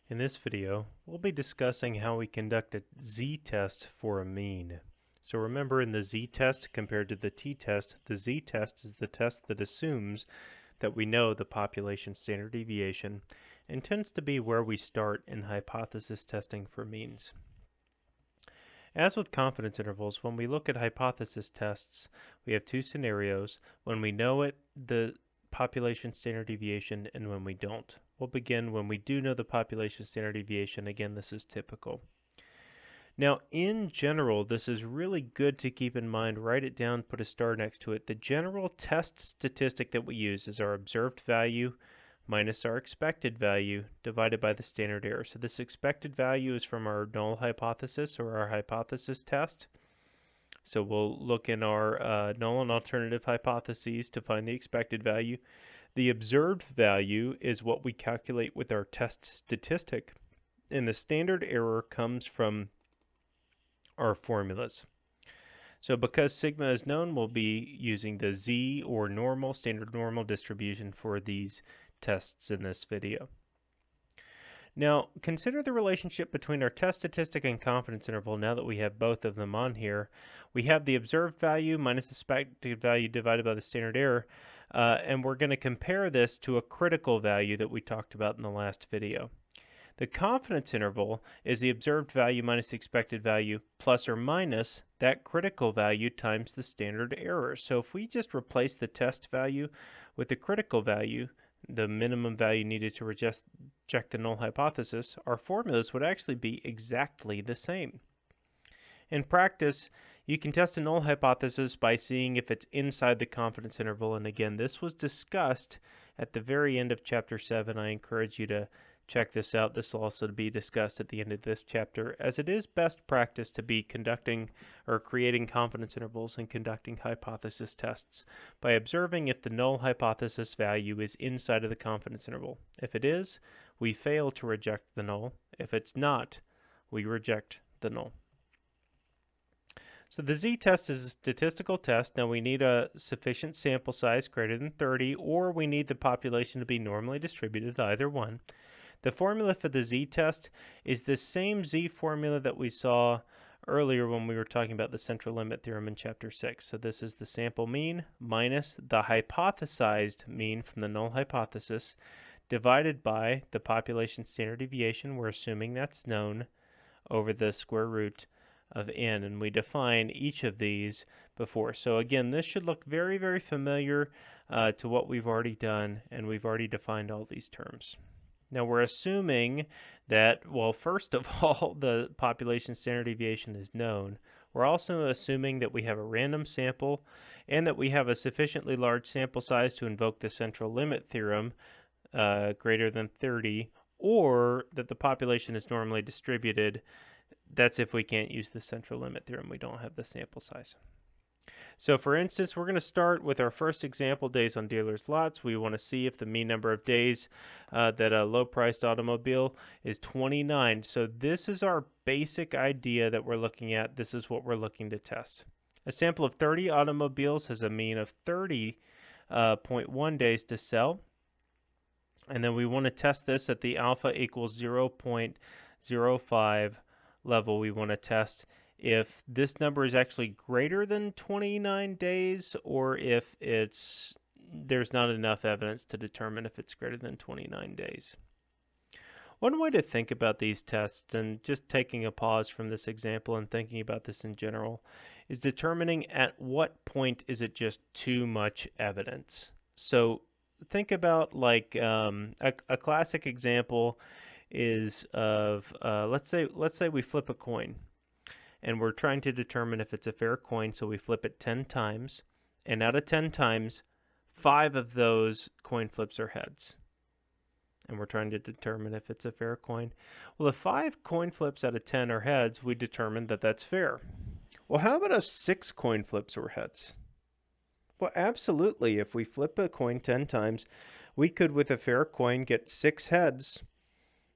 In this video, we'll be discussing how we conduct a z-test for a mean. So remember, in the z-test compared to the t-test, the z-test is the test that assumes that we know the population standard deviation and tends to be where we start in hypothesis testing for means. As with confidence intervals, when we look at hypothesis tests, we have two scenarios: when we know it, the population standard deviation, and when we don't. We'll begin when we do know the population standard deviation. Again, this is typical. Now, in general, this is really good to keep in mind. Write it down, put a star next to it. The general test statistic that we use is our observed value minus our expected value divided by the standard error. So this expected value is from our null hypothesis or our hypothesis test. So we'll look in our null and alternative hypotheses to find the expected value. The observed value is what we calculate with our test statistic, and the standard error comes from our formulas. So because sigma is known, we'll be using the z or normal, standard normal distribution for these tests in this video. Now, consider the relationship between our test statistic and confidence interval. Now that we have both of them on here, we have the observed value minus the expected value divided by the standard error, and we're going to compare this to a critical value that we talked about in the last video. The confidence interval is the observed value minus the expected value plus or minus that critical value times the standard error. So if we just replace the test value with the critical value, the minimum value needed to reject the null hypothesis, our formulas would actually be exactly the same. In practice, you can test a null hypothesis by seeing if it's inside the confidence interval, and again, this was discussed at the very end of chapter 7. I encourage you to check this out. This will also be discussed at the end of this chapter, as it is best practice to be conducting or creating confidence intervals and conducting hypothesis tests by observing if the null hypothesis value is inside of the confidence interval. If it is, we fail to reject the null. If it's not, we reject the null. So the z-test is a statistical test. Now we need a sufficient sample size greater than 30, or we need the population to be normally distributed, either one. The formula for the z-test is the same z formula that we saw earlier when we were talking about the central limit theorem in chapter 6. So this is the sample mean minus the hypothesized mean from the null hypothesis divided by the population standard deviation, we're assuming that's known, over the square root of n, and we define each of these before. So again, this should look very, very familiar to what we've already done, and we've already defined all these terms. Now we're assuming that, well, first of all, the population standard deviation is known. We're also assuming that we have a random sample and that we have a sufficiently large sample size to invoke the central limit theorem greater than 30, or that the population is normally distributed. That's if we can't use the central limit theorem. We don't have the sample size. So for instance, we're going to start with our first example, days on dealers' lots. We want to see if the mean number of days that a low-priced automobile is 29. So this is our basic idea that we're looking at. This is what we're looking to test. A sample of 30 automobiles has a mean of 30.1 days to sell. And then we want to test this at the alpha equals 0.05 level. We want to test if this number is actually greater than 29 days, or if there's not enough evidence to determine if it's greater than 29 days. One way to think about these tests, and just taking a pause from this example and thinking about this in general, is determining at what point is it just too much evidence. So think about like a classic example is of let's say we flip a coin, and we're trying to determine if it's a fair coin, so we flip it 10 times, and out of 10 times, 5 of those coin flips are heads. And we're trying to determine if it's a fair coin. Well, if 5 coin flips out of 10 are heads, we determine that that's fair. Well, how about if 6 coin flips were heads? Well, absolutely. If we flip a coin 10 times, we could, with a fair coin, get 6 heads.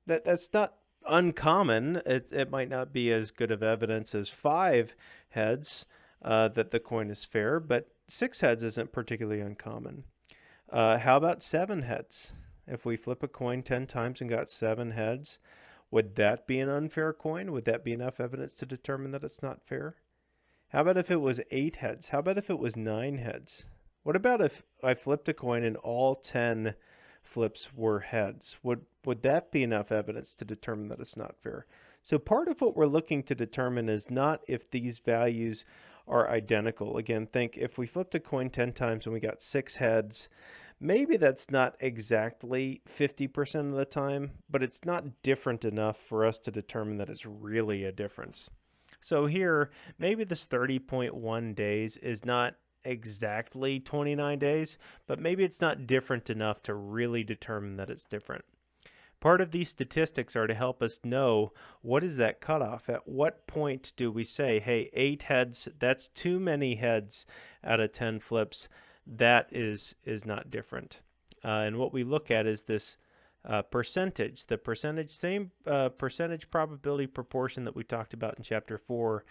That's not uncommon. It might not be as good of evidence as 5 heads that the coin is fair, but 6 heads isn't particularly uncommon. How about 7 heads? If we flip a coin 10 times and got 7 heads, would that be an unfair coin? Would that be enough evidence to determine that it's not fair? How about if it was 8 heads? How about if it was 9 heads? What about if I flipped a coin and all 10 flips were heads? Would that be enough evidence to determine that it's not fair? So part of what we're looking to determine is not if these values are identical. Again, think if we flipped a coin 10 times and we got 6 heads, maybe that's not exactly 50% of the time, but it's not different enough for us to determine that it's really a difference. So here, maybe this 30.1 days is not exactly 29 days, but maybe it's not different enough to really determine that it's different. Part of these statistics are to help us know what is that cutoff. At what point do we say, hey, 8 heads, that's too many heads out of 10 flips. That is not different. And what we look at is this percentage, the percentage, same percentage probability proportion that we talked about in chapter 4,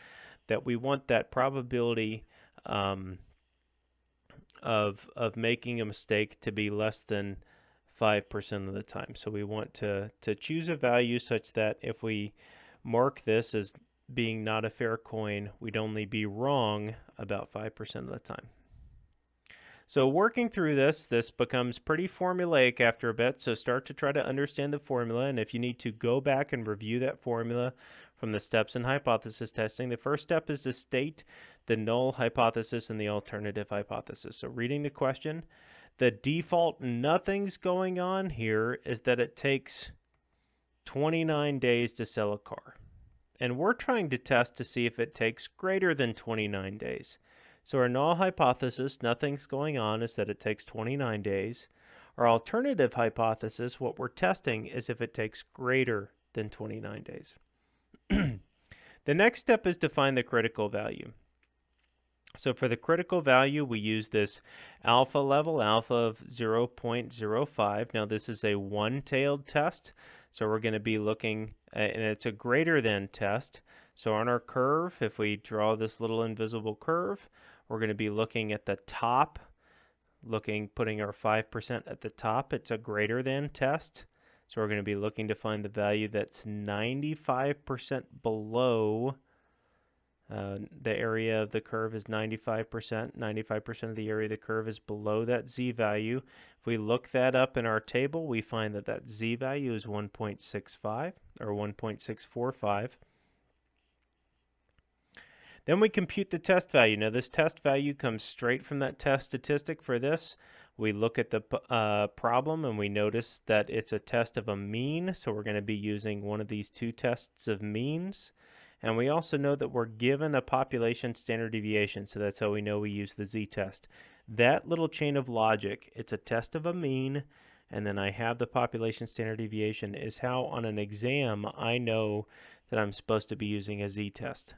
that we want that probability of making a mistake to be less than 5% of the time. So we want to choose a value such that if we mark this as being not a fair coin, we'd only be wrong about 5% of the time. So working through this becomes pretty formulaic after a bit, so start to try to understand the formula, and if you need to go back and review that formula from the steps in hypothesis testing, the first step is to state the null hypothesis and the alternative hypothesis. So reading the question, the default nothing's going on here is that it takes 29 days to sell a car. And we're trying to test to see if it takes greater than 29 days. So our null hypothesis, nothing's going on, is that it takes 29 days. Our alternative hypothesis, what we're testing, is if it takes greater than 29 days. The next step is to find the critical value. So for the critical value, we use this alpha level, alpha of 0.05. Now this is a one-tailed test, so we're going to be looking, and it's a greater than test. So on our curve, if we draw this little invisible curve, we're going to be looking at the top, putting our 5% at the top. It's a greater than test. So we're going to be looking to find the value that's 95% below. The area of the curve is 95%. 95% of the area of the curve is below that z-value. If we look that up in our table, we find that that z-value is 1.65 or 1.645. Then we compute the test value. Now this test value comes straight from that test statistic for this. We look at the problem and we notice that it's a test of a mean, so we're going to be using one of these two tests of means. And we also know that we're given a population standard deviation, so that's how we know we use the z-test. That little chain of logic, it's a test of a mean, and then I have the population standard deviation, is how on an exam I know that I'm supposed to be using a z-test.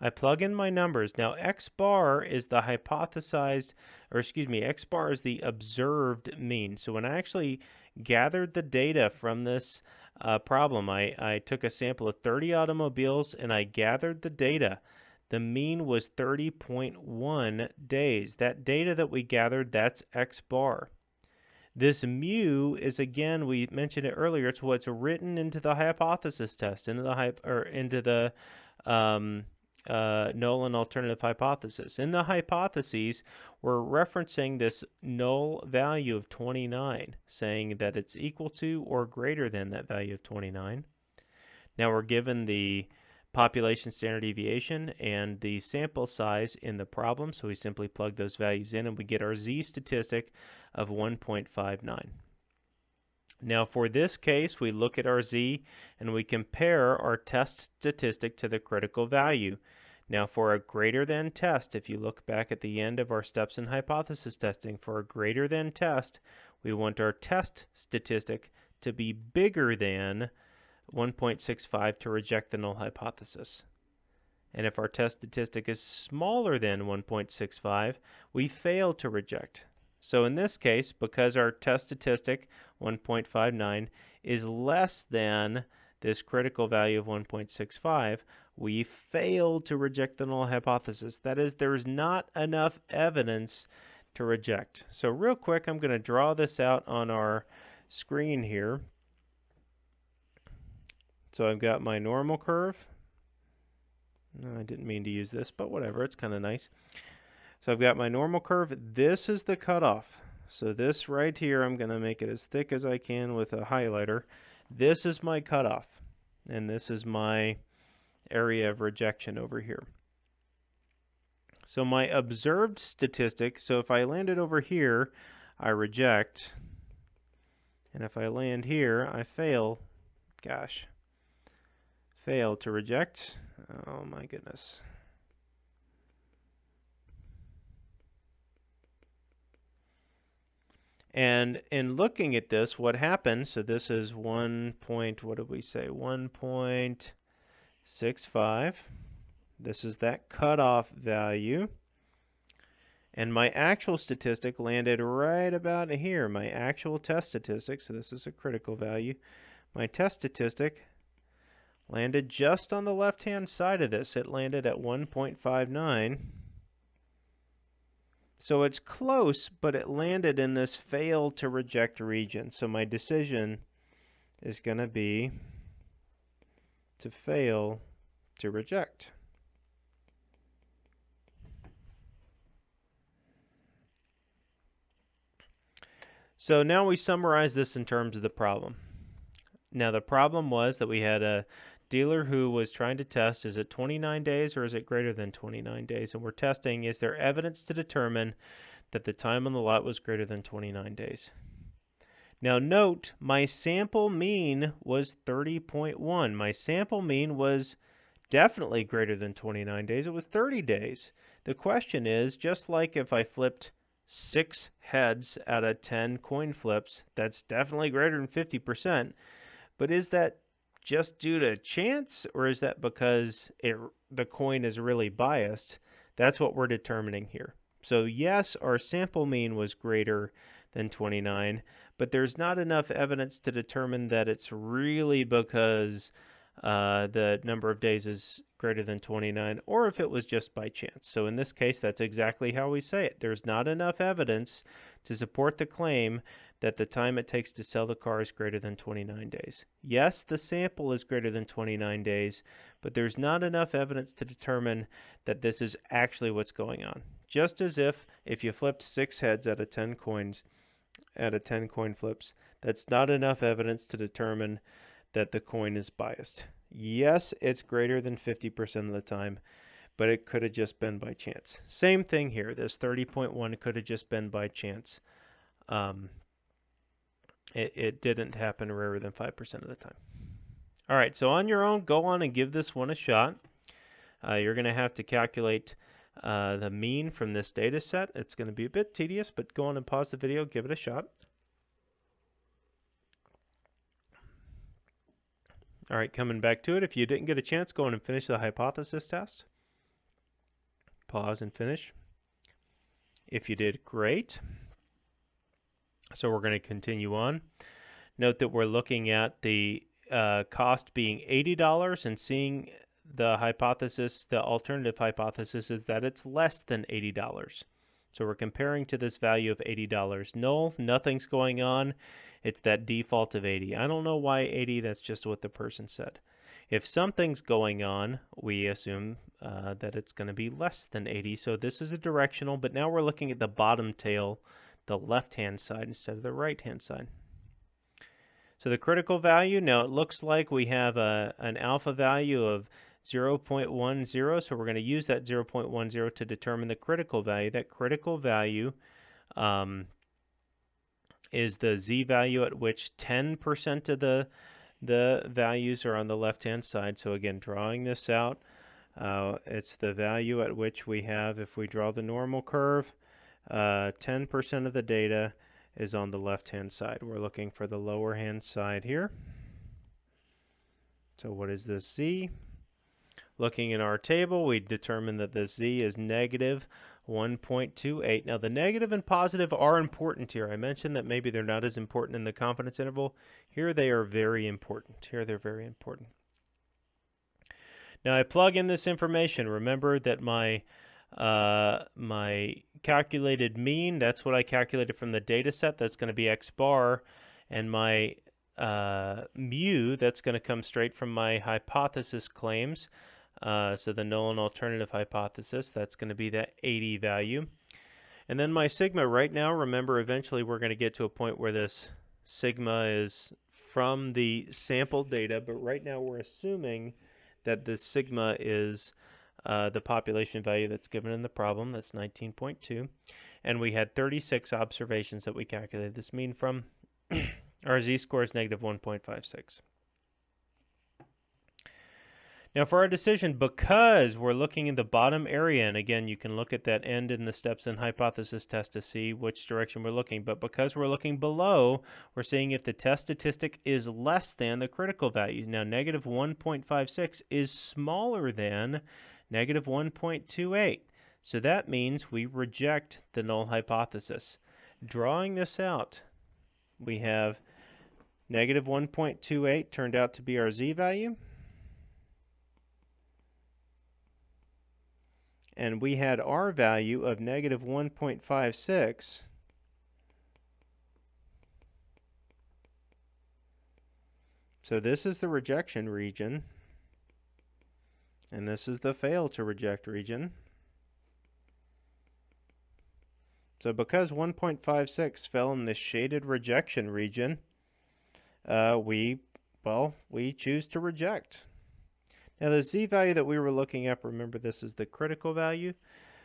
I plug in my numbers. Now x bar is the hypothesized, or excuse me, x bar is the observed mean. So when I actually gathered the data from this problem, I took a sample of 30 automobiles and I gathered the data. The mean was 30.1 days. That data that we gathered, that's x bar. This mu is, again, we mentioned it earlier, it's what's written into the hypothesis test, into the null and alternative hypothesis. In the hypotheses, we're referencing this null value of 29, saying that it's equal to or greater than that value of 29. Now we're given the population standard deviation and the sample size in the problem, so we simply plug those values in and we get our z statistic of 1.59. Now for this case, we look at our z and we compare our test statistic to the critical value. Now for a greater than test, if you look back at the end of our steps in hypothesis testing, for a greater than test, we want our test statistic to be bigger than 1.65 to reject the null hypothesis. And if our test statistic is smaller than 1.65, we fail to reject. So in this case, because our test statistic, 1.59, is less than this critical value of 1.65, we fail to reject the null hypothesis. That is, there's not enough evidence to reject. So real quick, I'm going to draw this out on our screen here. So I've got my normal curve. No, I didn't mean to use this, but whatever, it's kind of nice. So I've got my normal curve. This is the cutoff. So this right here, I'm going to make it as thick as I can with a highlighter. This is my cutoff, and this is my area of rejection over here. So my observed statistic, so if I landed over here, I reject, and if I land here, I fail. Gosh. Fail to reject. Oh my goodness. And in looking at this, what happened, so this is 1 point, what did we say, 1.65. This is that cutoff value. And my actual statistic landed right about here, my actual test statistic, so this is a critical value. My test statistic landed just on the left-hand side of this. It landed at 1.59. So it's close, but it landed in this fail to reject region. So my decision is going to be to fail to reject. So now we summarize this in terms of the problem. Now the problem was that we had a dealer who was trying to test, is it 29 days or is it greater than 29 days? And we're testing, is there evidence to determine that the time on the lot was greater than 29 days? Now note, my sample mean was 30.1. My sample mean was definitely greater than 29 days. It was 30 days. The question is, just like if I flipped 6 heads out of 10 coin flips, that's definitely greater than 50%. But is that just due to chance, or is that because the coin is really biased? That's what we're determining here. So yes, our sample mean was greater than 29, but there's not enough evidence to determine that it's really because the number of days is greater than 29, or if it was just by chance. So in this case, that's exactly how we say it. There's not enough evidence to support the claim that the time it takes to sell the car is greater than 29 days. Yes, the sample is greater than 29 days, but there's not enough evidence to determine that this is actually what's going on. Just as if you flipped 6 heads out of 10 coins, out of 10 coin flips, that's not enough evidence to determine that the coin is biased. Yes, it's greater than 50% of the time, but it could have just been by chance. Same thing here. This 30.1 could have just been by chance. It didn't happen rarer than 5% of the time. All right, so on your own, go on and give this one a shot. You're going to have to calculate the mean from this data set. It's going to be a bit tedious, but go on and pause the video, give it a shot. All right, coming back to it, if you didn't get a chance, go on and finish the hypothesis test. Pause and finish. If you did, great. So we're going to continue on. Note that we're looking at the cost being $80 and seeing the hypothesis, the alternative hypothesis is that it's less than $80. So we're comparing to this value of $80. Null, nothing's going on. It's that default of 80. I don't know why 80, that's just what the person said. If something's going on, we assume that it's going to be less than 80. So this is a directional, but now we're looking at the bottom tail, the left-hand side instead of the right-hand side. So the critical value, now it looks like we have an alpha value of 0.10, so we're going to use that 0.10 to determine the critical value. That critical value is the z value at which 10% of the values are on the left-hand side. So again, drawing this out, it's the value at which we have, if we draw the normal curve, 10% of the data is on the left-hand side. We're looking for the lower-hand side here. So what is this z? Looking in our table, we determine that this z is negative 1.28. Now the negative and positive are important here. I mentioned that maybe they're not as important in the confidence interval. Here they are very important. Here they're very important. Now I plug in this information. Remember that my calculated mean, that's what I calculated from the data set. That's going to be x bar. And my mu, that's going to come straight from my hypothesis claims. So the null and alternative hypothesis, that's going to be that 80 value. And then my sigma right now, remember, eventually we're going to get to a point where this sigma is from the sample data, but right now we're assuming that the sigma is the population value that's given in the problem, that's 19.2. And we had 36 observations that we calculated this mean from. Our z-score is negative 1.56. Now for our decision, because we're looking in the bottom area, and again, you can look at that end in the steps and hypothesis test to see which direction we're looking, but because we're looking below, we're seeing if the test statistic is less than the critical value. Now negative 1.56 is smaller than negative 1.28. So that means we reject the null hypothesis. Drawing this out, we have negative 1.28 turned out to be our z-value. And we had our value of negative 1.56. So this is the rejection region, and this is the fail to reject region. So because 1.56 fell in the shaded rejection region, we choose to reject. Now the z-value that we were looking at, remember this is the critical value.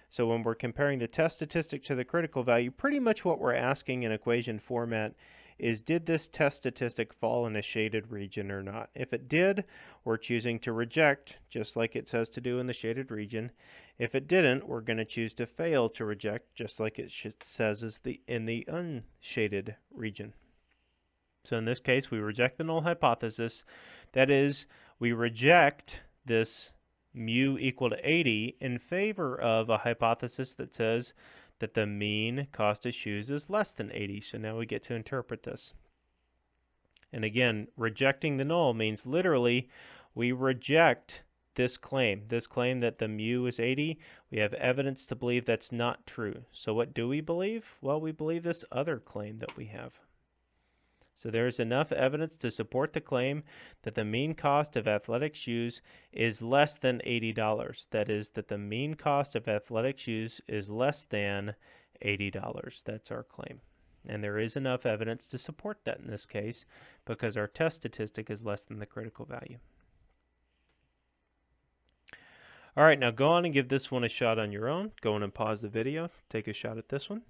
So when we're comparing the test statistic to the critical value, pretty much what we're asking in equation format is, did this test statistic fall in a shaded region or not? If it did, we're choosing to reject, just like it says to do in the shaded region. If it didn't, we're going to choose to fail to reject, just like it says in the unshaded region. So in this case, we reject the null hypothesis. That is, we reject this mu equal to 80 in favor of a hypothesis that says that the mean cost of shoes is less than 80. So now we get to interpret this. And again, rejecting the null means literally we reject this claim that the mu is 80. We have evidence to believe that's not true. So what do we believe? Well, we believe this other claim that we have. So there is enough evidence to support the claim that the mean cost of athletic shoes is less than $80. That is, that the mean cost of athletic shoes is less than $80. That's our claim. And there is enough evidence to support that in this case because our test statistic is less than the critical value. All right, now go on and give this one a shot on your own. Go on and pause the video. Take a shot at this one.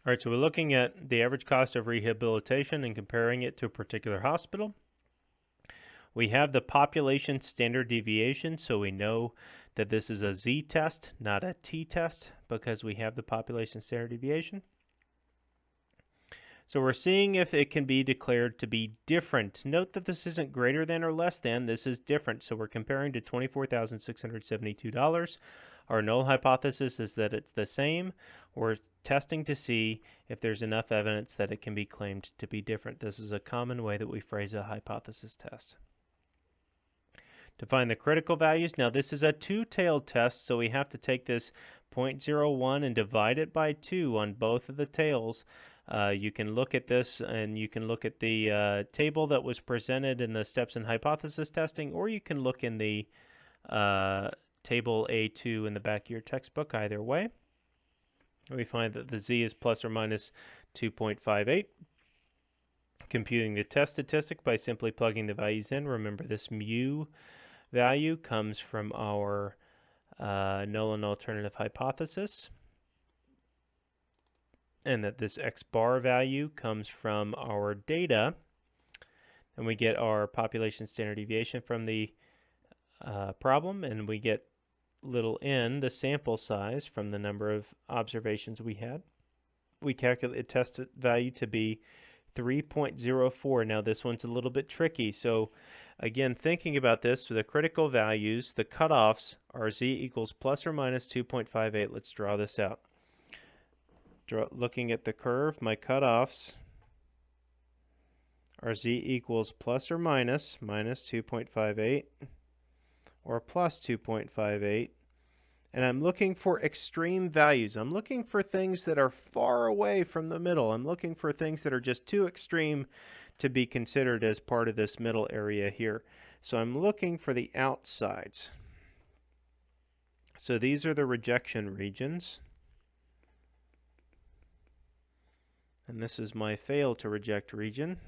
All right, so we're looking at the average cost of rehabilitation and comparing it to a particular hospital. We have the population standard deviation, so we know that this is a z-test, not a t-test, because we have the population standard deviation. So we're seeing if it can be declared to be different. Note that this isn't greater than or less than, this is different. So we're comparing to $24,672. Our null hypothesis is that it's the same. We're testing to see if there's enough evidence that it can be claimed to be different. This is a common way that we phrase a hypothesis test. To find the critical values, now this is a two-tailed test, so we have to take this 0.01 and divide it by 2 on both of the tails. You can look at this and you can look at the table that was presented in the steps in hypothesis testing, or you can look in the table A2 in the back of your textbook. Either way, we find that the z is plus or minus 2.58. Computing the test statistic by simply plugging the values in. Remember, this mu value comes from our null and alternative hypothesis, and that this x bar value comes from our data, and we get our population standard deviation from the problem, and we get little n, the sample size, from the number of observations we had. We calculate the test value to be 3.04. Now this one's a little bit tricky. So again, thinking about this, the critical values, the cutoffs are z equals plus or minus 2.58. Let's draw this out. Looking at the curve, my cutoffs are z equals plus or minus 2.58 or plus 2.58. and I'm looking for extreme values. I'm looking for things that are far away from the middle. I'm looking for things that are just too extreme to be considered as part of this middle area here. So I'm looking for the outsides. So these are the rejection regions. And this is my fail to reject region.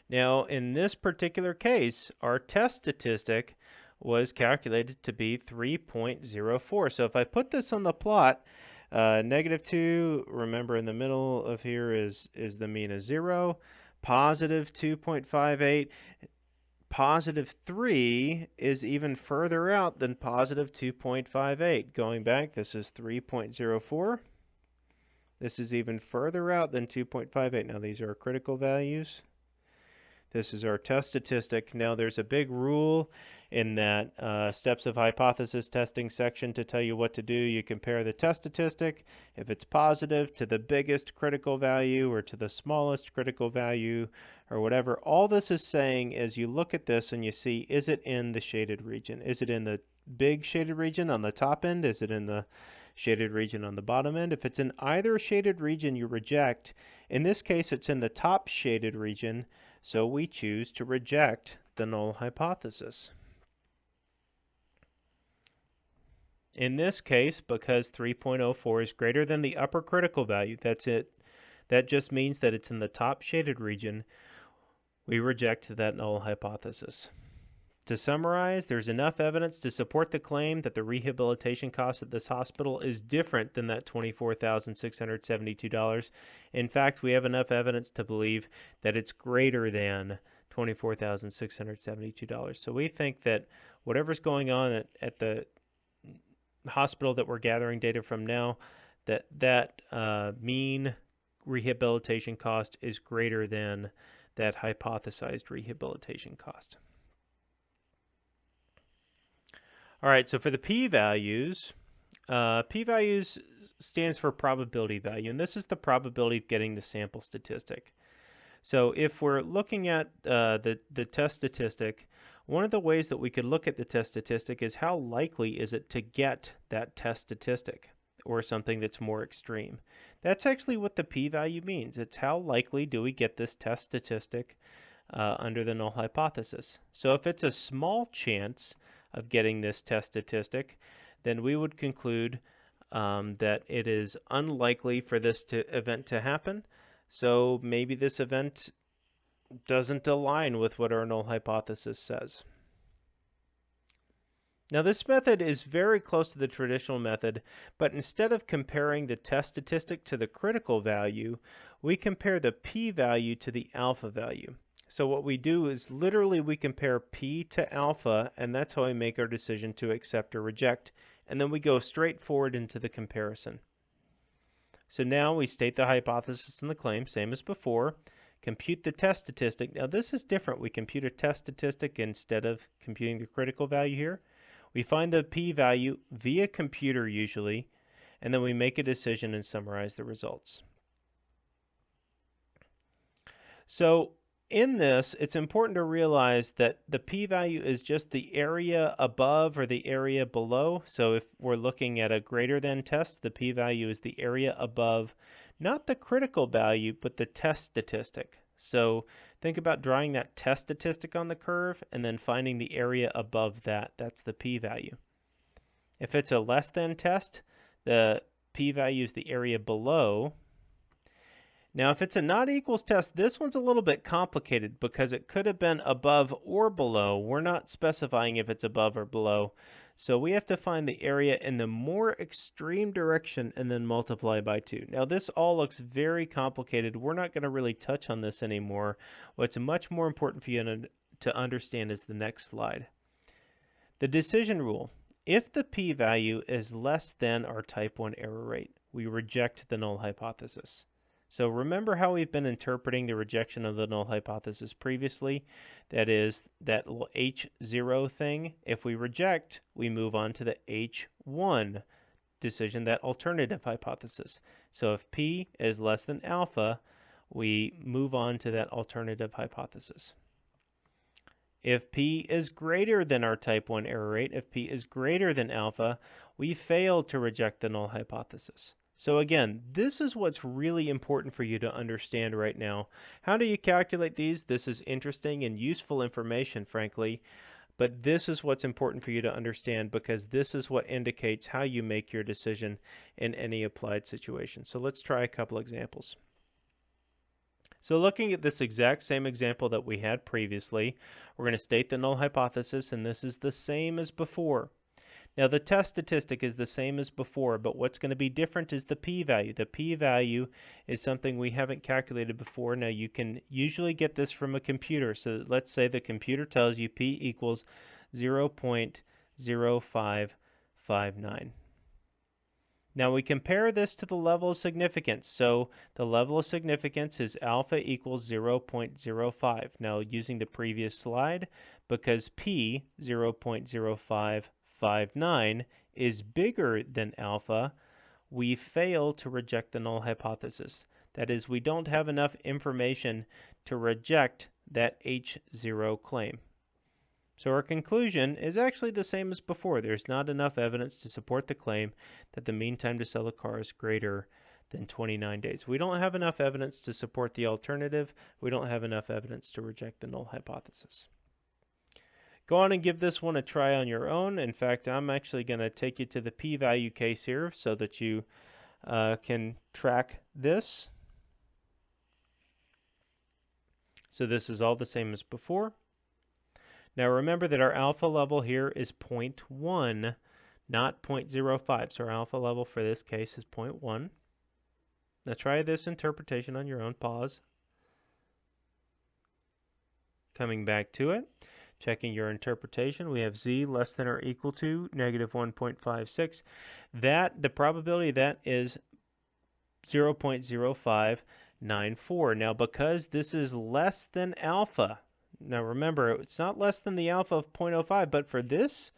Now, in this particular case, our test statistic was calculated to be 3.04. So if I put this on the plot, -2, remember in the middle of here is the mean of 0, positive 2.58, positive 3 is even further out than positive 2.58. Going back, this is 3.04. This is even further out than 2.58. Now these are critical values. This is our test statistic. Now there's a big rule in that steps of hypothesis testing section to tell you what to do. You compare the test statistic, if it's positive, to the biggest critical value or to the smallest critical value or whatever. All this is saying is you look at this and you see, is it in the shaded region? Is it in the big shaded region on the top end? Is it in the shaded region on the bottom end? If it's in either shaded region, you reject. In this case, it's in the top shaded region. So we choose to reject the null hypothesis. In this case, because 3.04 is greater than the upper critical value, that's it. That just means that it's in the top shaded region. We reject that null hypothesis. To summarize, there's enough evidence to support the claim that the rehabilitation cost at this hospital is different than that $24,672. In fact, we have enough evidence to believe that it's greater than $24,672. So we think that whatever's going on at the hospital that we're gathering data from now, that mean rehabilitation cost is greater than that hypothesized rehabilitation cost. All right, so for the p-values, p-values stands for probability value, and this is the probability of getting the sample statistic. So if we're looking at the test statistic, one of the ways that we could look at the test statistic is how likely is it to get that test statistic, or something that's more extreme. That's actually what the p-value means. It's how likely do we get this test statistic under the null hypothesis. So if it's a small chance of getting this test statistic, then we would conclude that it is unlikely for this event to happen. So maybe this event doesn't align with what our null hypothesis says. Now this method is very close to the traditional method, but instead of comparing the test statistic to the critical value, we compare the p-value to the alpha value. So what we do is literally we compare p to alpha, and that's how we make our decision to accept or reject, and then we go straight forward into the comparison. So now we state the hypothesis and the claim, same as before, compute the test statistic. Now this is different. We compute a test statistic instead of computing the critical value here. We find the p-value via computer usually, and then we make a decision and summarize the results. So in this, it's important to realize that the p-value is just the area above or the area below. So if we're looking at a greater than test, the p-value is the area above, not the critical value, but the test statistic. So think about drawing that test statistic on the curve and then finding the area above that. That's the p-value. If it's a less than test, the p-value is the area below. Now, if it's a not equals test, this one's a little bit complicated because it could have been above or below. We're not specifying if it's above or below. So we have to find the area in the more extreme direction and then multiply by 2. Now, this all looks very complicated. We're not going to really touch on this anymore. What's much more important for you to understand is the next slide. The decision rule. If the p-value is less than our type 1 error rate, we reject the null hypothesis. So remember how we've been interpreting the rejection of the null hypothesis previously? That is that little H0 thing. If we reject, we move on to the H1 decision, that alternative hypothesis. So if P is less than alpha, we move on to that alternative hypothesis. If p is greater than our type 1 error rate, if p is greater than alpha, we fail to reject the null hypothesis. So again, this is what's really important for you to understand right now. How do you calculate these? This is interesting and useful information, frankly, but this is what's important for you to understand because this is what indicates how you make your decision in any applied situation. So let's try a couple examples. So looking at this exact same example that we had previously, we're going to state the null hypothesis, and this is the same as before. Now the test statistic is the same as before, but what's going to be different is the p-value. The p-value is something we haven't calculated before. Now you can usually get this from a computer. So let's say the computer tells you p equals 0.0559. Now we compare this to the level of significance. So the level of significance is alpha equals 0.05. Now using the previous slide, because p 0.0559 is bigger than alpha, we fail to reject the null hypothesis. That is, we don't have enough information to reject that H0 claim. So our conclusion is actually the same as before. There's not enough evidence to support the claim that the mean time to sell a car is greater than 29 days. We don't have enough evidence to support the alternative. We don't have enough evidence to reject the null hypothesis. Go on and give this one a try on your own. In fact, I'm actually going to take you to the p-value case here so that you can track this. So this is all the same as before. Now remember that our alpha level here is 0.1, not 0.05. So our alpha level for this case is 0.1. Now try this interpretation on your own. Pause. Coming back to it, checking your interpretation, we have z less than or equal to negative 1.56. The probability of that is 0.0594. Now because this is less than alpha, now remember, it's not less than the alpha of 0.05, but for this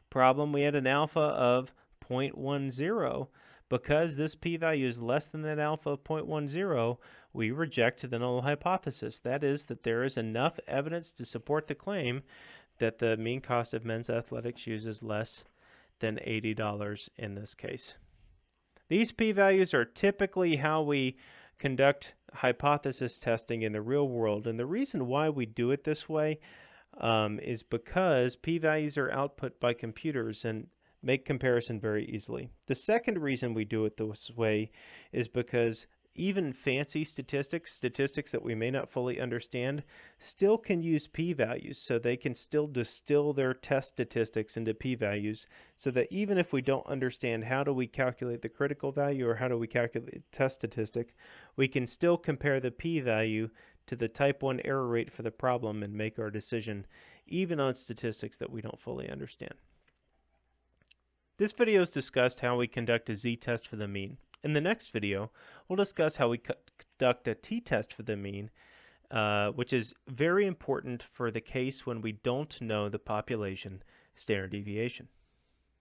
problem, we had an alpha of 0.10. Because this p-value is less than that alpha of 0.10, we reject the null hypothesis. That is, that there is enough evidence to support the claim that the mean cost of men's athletic shoes is less than $80 in this case. These p-values are typically how we conduct hypothesis testing in the real world, and the reason why we do it this way is because p-values are output by computers and make comparison very easily. The second reason we do it this way is because even fancy statistics that we may not fully understand, still can use p-values, so they can still distill their test statistics into p-values, so that even if we don't understand how do we calculate the critical value or how do we calculate the test statistic, we can still compare the p-value to the type 1 error rate for the problem and make our decision, even on statistics that we don't fully understand. This video has discussed how we conduct a z-test for the mean. In the next video, we'll discuss how we conduct a t-test for the mean, which is very important for the case when we don't know the population standard deviation.